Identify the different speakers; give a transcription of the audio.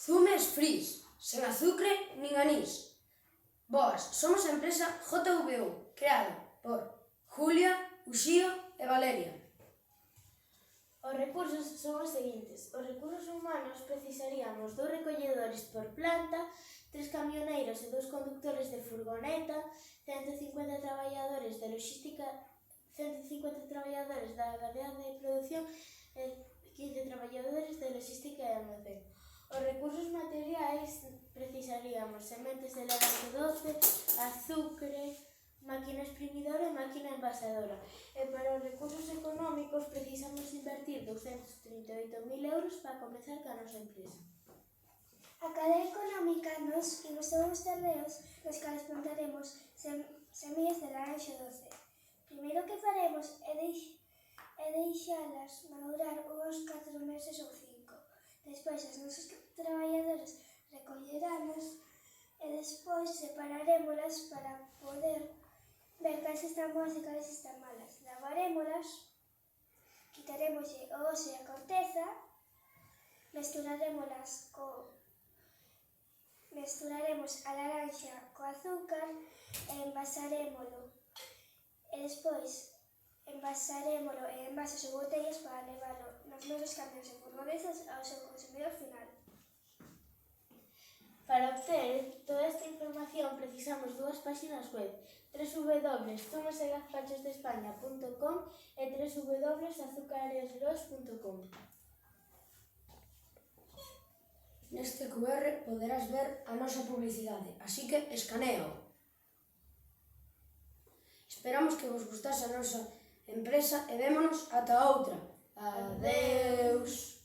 Speaker 1: Zumes Fris, sen azucre nin anís. Boas, somos a empresa JVU, creada por Julia, Uxío e Valeria.
Speaker 2: Os recursos son os seguintes. Os recursos humanos precisaríamos 2 recolledores por planta, 3 camioneiros e 2 conductores de furgoneta, 150 traballadores de logística, 150 traballadores da cadea de produción e 15 traballadores de logística e almacén. Os recursos materiais precisaríamos sementes de levaxe doce, azucre, máquina exprimidora e máquina envasadora. E para os recursos económicos precisamos invertir 238.000 euros para comezar ca nosa empresa.
Speaker 3: A cadea económica nos imos todos os terreos nos cales plantaremos semillas de laranxa doce. Primeiro que faremos é deixalas madurar uns 4 meses ou 5. Despois os nosos traballadores recollerámolas e despois separarémolas para poder ver cales están boas e cales están malas. Lavarémolas, quitarémoslle o oso e a corteza, mesturaremos a laranxa co azúcar e envasarémolo. E despois envasarémolo en envases ou botellas para leválo nos nosos camións e furgonetas ao seu consumidor final.
Speaker 2: Para obter toda esta información precisamos 2 páxinas web: www.zumosegazpachosdeespaña.com e www.azucareslos.com.
Speaker 1: Neste QR poderás ver a nosa publicidade, así que escanéao. Esperamos que vos gustase a nosa empresa e vémonos ata outra. Adeus!